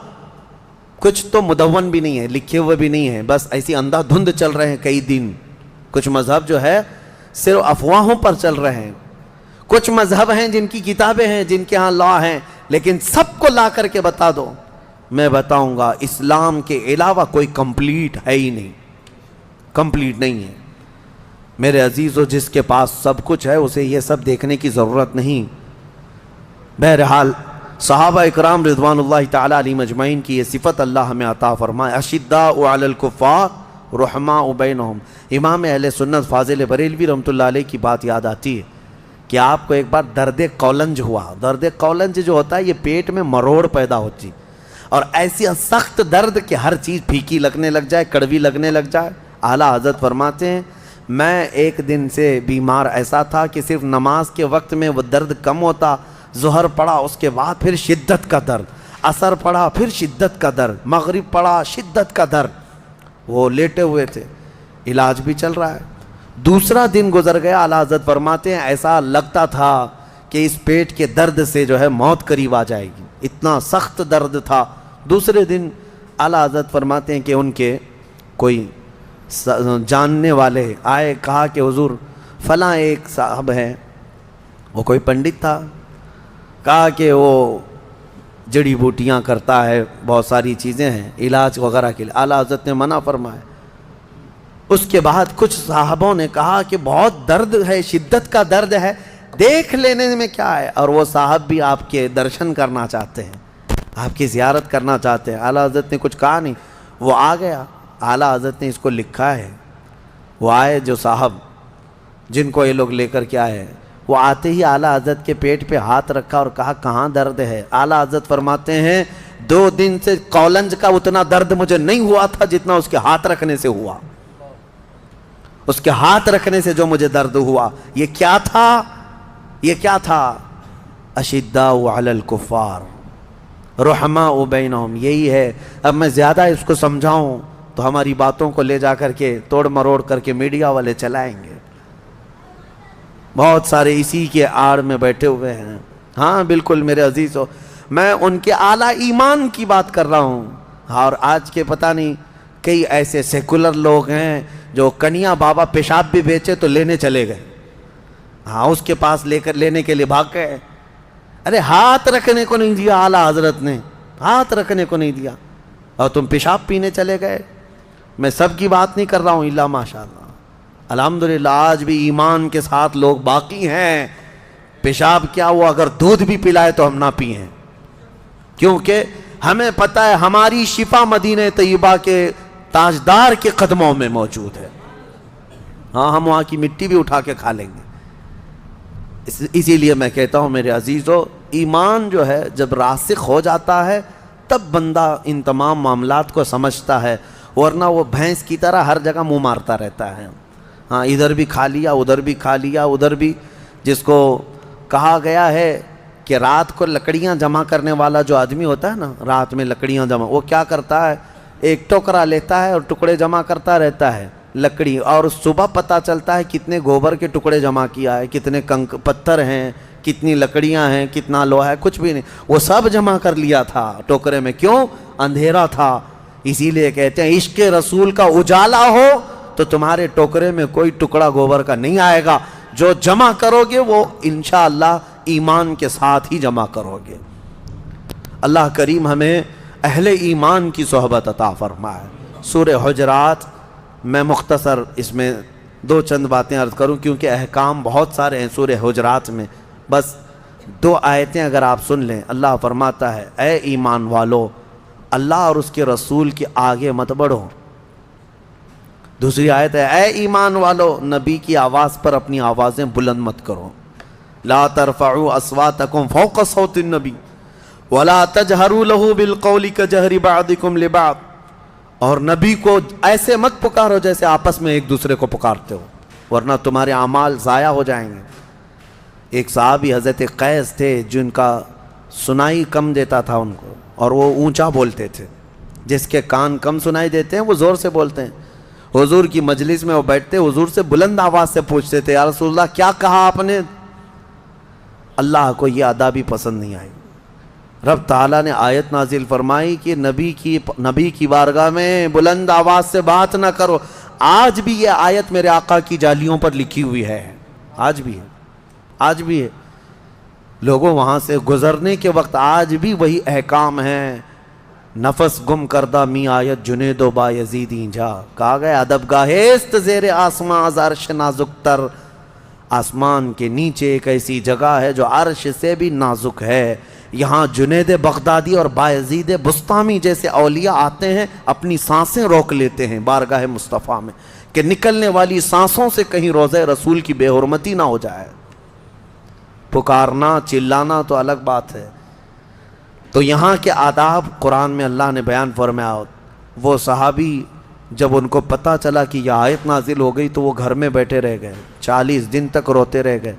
کچھ تو مدون بھی نہیں ہے، لکھے ہوئے بھی نہیں ہے، بس ایسی اندھا دھند چل رہے ہیں کئی دن۔ کچھ مذہب جو ہے صرف افواہوں پر چل رہے ہیں، کچھ مذہب ہیں جن کی کتابیں ہیں، جن کے ہاں لا ہیں، لیکن سب کو لا کر کے بتا دو، میں بتاؤں گا اسلام کے علاوہ کوئی کمپلیٹ ہے ہی نہیں، کمپلیٹ نہیں ہے۔ میرے عزیزو، جس کے پاس سب کچھ ہے اسے یہ سب دیکھنے کی ضرورت نہیں۔ بہرحال صحابہ اکرام رضوان اللہ تعالی علیہم اجمعین کی یہ صفت اللہ ہمیں عطا فرمائے۔ اشداء علی الکفار رحماء بینہم۔ امام اہل سنت فاضل بریلوی رحمۃ اللہ علیہ کی بات یاد آتی ہے کہ آپ کو ایک بار درد قولنج ہوا۔ درد قولنج جو ہوتا ہے یہ پیٹ میں مروڑ پیدا ہوتی اور ایسی سخت درد کہ ہر چیز پھیکی لگنے لگ جائے، کڑوی لگنے لگ جائے۔ اعلیٰ حضرت فرماتے ہیں میں ایک دن سے بیمار ایسا تھا کہ صرف نماز کے وقت میں وہ درد کم ہوتا، ظہر پڑا اس کے بعد پھر شدت کا درد، عصر پڑا پھر شدت کا درد، مغرب پڑا شدت کا درد۔ وہ لیٹے ہوئے تھے، علاج بھی چل رہا ہے۔ دوسرا دن گزر گیا، اعلیٰ حضرت فرماتے ہیں ایسا لگتا تھا کہ اس پیٹ کے درد سے جو ہے موت قریب آ جائے گی، اتنا سخت درد تھا۔ دوسرے دن اعلیٰ حضرت فرماتے ہیں کہ ان کے کوئی جاننے والے آئے، کہا کہ حضور فلاں ایک صاحب ہے، وہ کوئی پنڈت تھا، کہا کہ وہ جڑی بوٹیاں کرتا ہے، بہت ساری چیزیں ہیں علاج وغیرہ کے لیے۔ اعلیٰ حضرت نے منع فرمایا۔ اس کے بعد کچھ صاحبوں نے کہا کہ بہت درد ہے، شدت کا درد ہے، دیکھ لینے میں کیا ہے، اور وہ صاحب بھی آپ کے درشن کرنا چاہتے ہیں، آپ کی زیارت کرنا چاہتے ہیں۔ اعلیٰ حضرت نے کچھ کہا نہیں، وہ آ گیا۔ اعلیٰ حضرت نے اس کو لکھا ہے، وہ آئے جو صاحب جن کو یہ لوگ لے کر کے آئے، وہ آتے ہی اعلیٰ حضرت کے پیٹ پہ ہاتھ رکھا اور کہا کہاں درد ہے؟ اعلیٰ حضرت فرماتے ہیں 2 دن سے قولنج کا اتنا درد مجھے نہیں ہوا تھا جتنا اس کے ہاتھ رکھنے سے ہوا، اس کے ہاتھ رکھنے سے جو مجھے درد ہوا۔ یہ کیا تھا؟ یہ کیا تھا؟ اشداء علی الکفار رحماء بینہم۔ یہی ہے۔ اب میں زیادہ اس کو سمجھاؤں تو ہماری باتوں کو لے جا کر کے توڑ مروڑ کر کے میڈیا والے چلائیں گے. بہت سارے اسی کے آڑ میں بیٹھے ہوئے ہیں. ہاں بالکل میرے عزیزو، میں ان کے اعلیٰ ایمان کی بات کر رہا ہوں. اور آج کے پتہ نہیں کئی ایسے سیکولر لوگ ہیں جو کنیا بابا پیشاب بھی بیچے تو لینے چلے گئے. ہاں اس کے پاس لینے کے لیے بھاگ گئے. ارے ہاتھ رکھنے کو نہیں دیا اعلیٰ حضرت نے، ہاتھ رکھنے کو نہیں دیا، اور تم پیشاب پینے چلے گئے. میں سب کی بات نہیں کر رہا ہوں، الا ماشاء اللہ الحمدللہ آج بھی ایمان کے ساتھ لوگ باقی ہیں. پیشاب کیا ہوا، اگر دودھ بھی پلائے تو ہم نہ پئیں، کیونکہ ہمیں پتہ ہے ہماری شفا مدینہ طیبہ کے تاجدار کے قدموں میں موجود ہے. ہاں ہم وہاں کی مٹی بھی اٹھا کے کھا لیں گے. اسی لیے میں کہتا ہوں میرے عزیزو، ایمان جو ہے جب راسخ ہو جاتا ہے تب بندہ ان تمام معاملات کو سمجھتا ہے، ورنہ وہ بھینس کی طرح ہر جگہ منہ مارتا رہتا ہے. ہاں ادھر بھی کھا لیا، ادھر بھی کھا لیا، ادھر بھی. جس کو کہا گیا ہے کہ رات کو لکڑیاں جمع کرنے والا جو آدمی ہوتا ہے نا، رات میں لکڑیاں جمع، وہ کیا کرتا ہے، ایک ٹوکرا لیتا ہے اور ٹکڑے جمع کرتا رہتا ہے لکڑی، اور صبح پتہ چلتا ہے کتنے گوبر کے ٹکڑے جمع کیا ہے، کتنے پتھر ہیں، کتنی لکڑیاں ہیں، کتنا لوہا ہے، کچھ بھی نہیں، وہ سب جمع کر لیا تھا ٹوکرے میں. کیوں؟ اندھیرا تھا. اسی لیے کہتے ہیں عشق رسول کا اجالا ہو تو تمہارے ٹوکرے میں کوئی ٹکڑا گوبر کا نہیں آئے گا. جو جمع کرو گے وہ انشاءاللہ ایمان کے ساتھ ہی جمع کرو گے. اللہ کریم ہمیں اہل ایمان کی صحبت عطا فرمائے. سورہ حجرات، میں مختصر اس میں دو چند باتیں عرض کروں کیونکہ احکام بہت سارے ہیں سورہ حجرات میں. بس دو آیتیں اگر آپ سن لیں. اللہ فرماتا ہے اے ایمان والو اللہ اور اس کے رسول کے آگے مت بڑھو. دوسری آیت ہے اے ایمان والو نبی کی آواز پر اپنی آوازیں بلند مت کرو. لا ترفعوا اصواتکم فوق صوت النبی ولا تجہروا له بالقول کجہر بعضکم لبعض. اور نبی کو ایسے مت پکارو جیسے آپس میں ایک دوسرے کو پکارتے ہو، ورنہ تمہارے اعمال ضائع ہو جائیں گے. ایک صحابی حضرت قیس تھے جن کا سنائی کم دیتا تھا ان کو، اور وہ اونچا بولتے تھے. جس کے کان کم سنائی دیتے ہیں وہ زور سے بولتے ہیں. حضور کی مجلس میں وہ بیٹھتے، حضور سے بلند آواز سے پوچھتے تھے یا رسول اللہ کیا کہا آپ نے؟ اللہ کو یہ ادا بھی پسند نہیں آئی. رب تعالیٰ نے آیت نازل فرمائی کہ نبی کی بارگاہ میں بلند آواز سے بات نہ کرو. آج بھی یہ آیت میرے آقا کی جالیوں پر لکھی ہوئی ہے، آج بھی ہے، آج بھی ہے. لوگوں وہاں سے گزرنے کے وقت آج بھی وہی احکام ہیں. نفس گم کردہ می آیت جنید و با یزیدی جا. کہا گیا ادب گاہست زیر آسمان از عرش نازک تر. آسمان کے نیچے ایک ایسی جگہ ہے جو عرش سے بھی نازک ہے. یہاں جنید بغدادی اور بایزید بسطامی جیسے اولیاء آتے ہیں، اپنی سانسیں روک لیتے ہیں بارگاہ مصطفیٰ میں کہ نکلنے والی سانسوں سے کہیں روضہ رسول کی بے حرمتی نہ ہو جائے. پکارنا چلانا تو الگ بات ہے. تو یہاں کے آداب قرآن میں اللہ نے بیان فرمایا. وہ صحابی جب ان کو پتہ چلا کہ یہ آیت نازل ہو گئی تو وہ گھر میں بیٹھے رہ گئے، 40 دن تک روتے رہ گئے.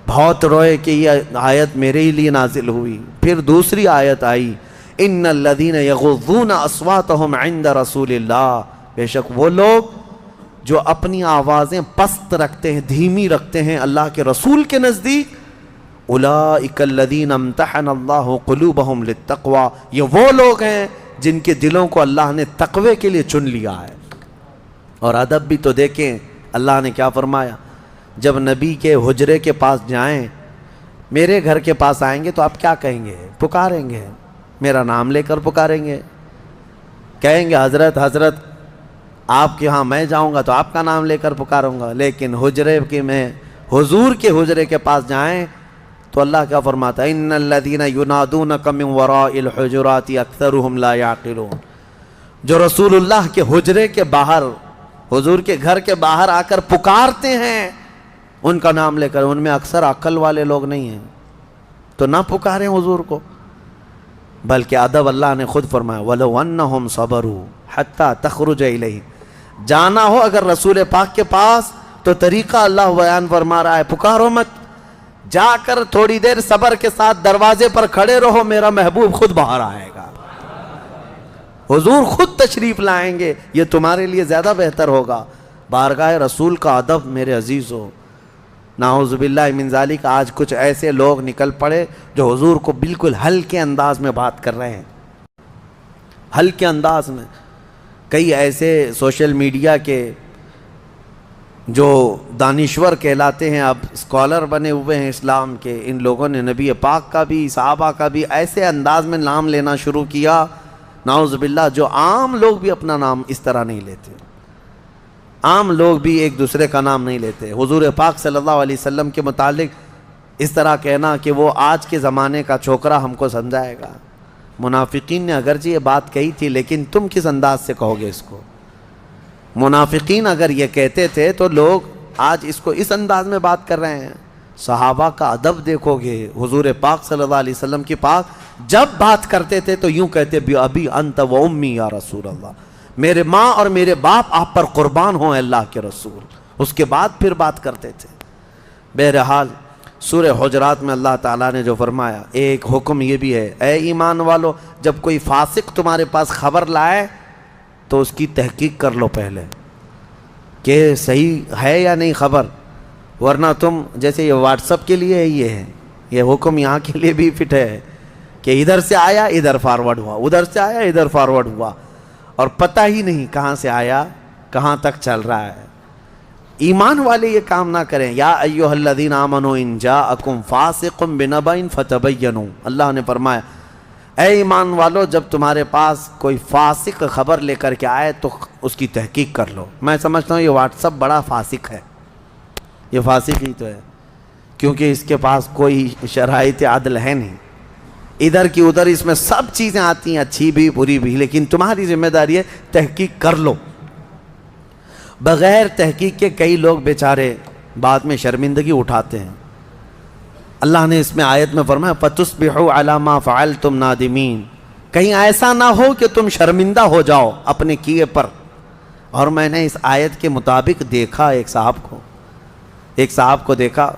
بہت روئے کہ یہ آیت میرے ہی لیے نازل ہوئی. پھر دوسری آیت آئی ان الذین یغضون اصواتهم عند رسول اللہ. بے شک وہ لوگ جو اپنی آوازیں پست رکھتے ہیں، دھیمی رکھتے ہیں اللہ کے رسول کے نزدیک. اولئک الذین امتحن اللہ قلوبہم للتقوی. یہ وہ لوگ ہیں جن کے دلوں کو اللہ نے تقوی کے لیے چن لیا ہے. اور ادب بھی تو دیکھیں اللہ نے کیا فرمایا. جب نبی کے حجرے کے پاس جائیں، میرے گھر کے پاس آئیں گے تو آپ کیا کہیں گے؟ پکاریں گے، میرا نام لے کر پکاریں گے. کہیں گے حضرت حضرت آپ کے ہاں میں جاؤں گا تو آپ کا نام لے کر پکاروں گا. لیکن حجرے کے میں حضور کے حجرے کے پاس جائیں تو اللہ کیا فرماتا ہے ان الذین ینادونک من وراء الحجرات اکثرهم لا یعقلون. جو رسول اللہ کے حجرے کے باہر، حضور کے گھر کے باہر آ کر پکارتے ہیں ان کا نام لے کر، ان میں اکثر عقل والے لوگ نہیں ہیں. تو نہ پکاریں حضور کو. بلکہ ادب اللہ نے خود فرمایا وَلَوْ أَنَّهُمْ صَبَرُوا حَتَّى تَخْرُجَ إِلَيْهِ. جانا ہو اگر رسول پاک کے پاس تو طریقہ اللہ بیان فرما رہا ہے، پکارو مت، جا کر تھوڑی دیر صبر کے ساتھ دروازے پر کھڑے رہو، میرا محبوب خود باہر آئے گا. حضور خود تشریف لائیں گے، یہ تمہارے لیے زیادہ بہتر ہوگا۔ بارگاہ رسول کا ادب میرے عزیزو، نعوذ باللہ من ذالک، آج کچھ ایسے لوگ نکل پڑے جو حضور کو بالکل ہلکے انداز میں بات کر رہے ہیں، ہلکے انداز میں۔ کئی ایسے سوشل میڈیا کے جو دانشور کہلاتے ہیں، اب اسکالر بنے ہوئے ہیں اسلام کے، ان لوگوں نے نبی پاک کا بھی صحابہ کا بھی ایسے انداز میں نام لینا شروع کیا، نعوذ باللہ، جو عام لوگ بھی اپنا نام اس طرح نہیں لیتے، عام لوگ بھی ایک دوسرے کا نام نہیں لیتے۔ حضور پاک صلی اللہ علیہ وسلم کے متعلق اس طرح کہنا کہ وہ آج کے زمانے کا چھوکرا ہم کو سمجھائے گا۔ منافقین نے اگرچہ یہ بات کہی تھی، لیکن تم کس انداز سے کہو گے اس کو؟ منافقین اگر یہ کہتے تھے تو لوگ آج اس کو اس انداز میں بات کر رہے ہیں۔ صحابہ کا ادب دیکھو گے، حضور پاک صلی اللہ علیہ وسلم کی پاک جب بات کرتے تھے تو یوں کہتے، ابی انت و امی یا رسول اللہ، میرے ماں اور میرے باپ آپ پر قربان ہوں اللہ کے رسول۔ اس کے بعد پھر بات کرتے تھے۔ بہرحال سورہ حجرات میں اللہ تعالیٰ نے جو فرمایا، ایک حکم یہ بھی ہے، اے ایمان والو، جب کوئی فاسق تمہارے پاس خبر لائے تو اس کی تحقیق کر لو پہلے کہ صحیح ہے یا نہیں خبر، ورنہ تم جیسے یہ واٹس اپ کے لیے یہ ہے، یہ حکم یہاں کے لیے بھی فٹ ہے کہ ادھر سے آیا ادھر فارورڈ ہوا، ادھر سے آیا ادھر فارورڈ ہوا، اور پتہ ہی نہیں کہاں سے آیا کہاں تک چل رہا ہے۔ ایمان والے یہ کام نہ کریں۔ یا ایھا الذین آمنوا ان جاءکم فاسق بنبأ فتبینوا، اللہ نے فرمایا اے ایمان والو، جب تمہارے پاس کوئی فاسق خبر لے کر کے آئے تو اس کی تحقیق کر لو۔ میں سمجھتا ہوں یہ واٹس اپ بڑا فاسق ہے، یہ فاسق ہی تو ہے، کیونکہ اس کے پاس کوئی شرائط عدل ہے نہیں، ادھر کی ادھر اس میں سب چیزیں آتی ہیں، اچھی بھی بری بھی، لیکن تمہاری ذمہ داری ہے تحقیق کر لو۔ بغیر تحقیق کے کئی لوگ بیچارے بعد میں شرمندگی اٹھاتے ہیں۔ اللہ نے اس میں آیت میں فرمایا فَتُصْبِحُوا عَلَى مَا فَعَلْتُمْ نَادِمِينَ، کہیں ایسا نہ ہو کہ تم شرمندہ ہو جاؤ اپنے کیے پر۔ اور میں نے اس آیت کے مطابق دیکھا ایک صاحب کو دیکھا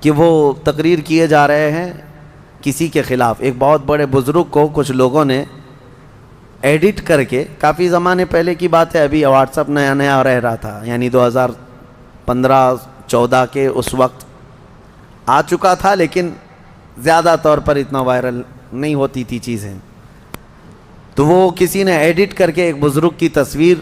کہ وہ تقریر کیے جا رہے ہیں کسی کے خلاف۔ ایک بہت بڑے بزرگ کو کچھ لوگوں نے ایڈٹ کر کے، کافی زمانے پہلے کی بات ہے، ابھی واٹس اپ نیا نیا رہ رہا تھا، یعنی 2015-14 کے اس وقت آ چکا تھا، لیکن زیادہ طور پر اتنا وائرل نہیں ہوتی تھی چیزیں۔ تو وہ کسی نے ایڈٹ کر کے ایک بزرگ کی تصویر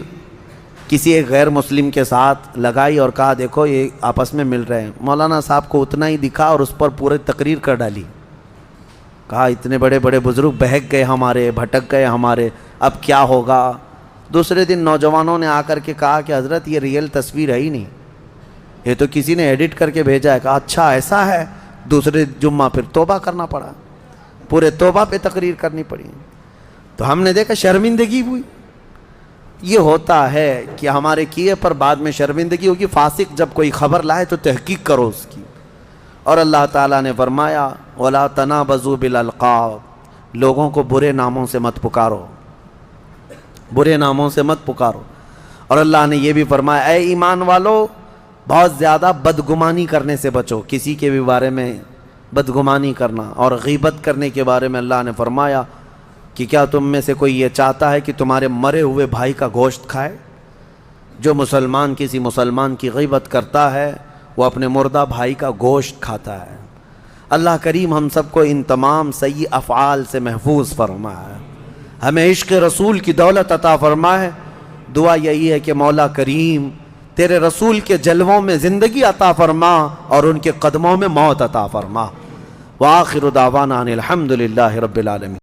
کسی ایک غیر مسلم کے ساتھ لگائی اور کہا دیکھو یہ آپس میں مل رہے ہیں۔ مولانا صاحب کو اتنا ہی دکھا اور اس پر پورے تقریر کر ڈالی، کہا اتنے بڑے بڑے بزرگ بہک گئے ہمارے، بھٹک گئے ہمارے، اب کیا ہوگا۔ دوسرے دن نوجوانوں نے آ کر کے کہا کہ حضرت یہ ریئل تصویر ہے ہی نہیں، یہ تو کسی نے ایڈٹ کر کے بھیجا ہے۔ کہا اچھا ایسا ہے۔ دوسرے جمعہ پھر توبہ کرنا پڑا، پورے توبہ پہ تقریر کرنی پڑی۔ تو ہم نے دیکھا شرمندگی ہوئی۔ یہ ہوتا ہے کہ ہمارے کیے پر بعد میں شرمندگی ہوگی۔ فاسق جب کوئی خبر لائے تو تحقیق کرو اس کی۔ اور اللہ تعالیٰ نے فرمایا وَلَا تَنَابَزُوا بِالْأَلْقَابِ، لوگوں کو برے ناموں سے مت پکارو، برے ناموں سے مت پکارو۔ اور اللہ نے یہ بھی فرمایا اے ایمان والو، بہت زیادہ بدگمانی کرنے سے بچو، کسی کے بھی بارے میں بدگمانی کرنا اور غیبت کرنے کے بارے میں اللہ نے فرمایا کہ کیا تم میں سے کوئی یہ چاہتا ہے کہ تمہارے مرے ہوئے بھائی کا گوشت کھائے؟ جو مسلمان کسی مسلمان کی غیبت کرتا ہے وہ اپنے مردہ بھائی کا گوشت کھاتا ہے۔ اللہ کریم ہم سب کو ان تمام سیئ افعال سے محفوظ فرمائے، ہمیں عشق رسول کی دولت عطا فرمائے۔ دعا یہی ہے کہ مولا کریم تیرے رسول کے جلووں میں زندگی عطا فرما اور ان کے قدموں میں موت عطا فرما۔ وآخر دعوانا ان الحمد للہ رب العالمین۔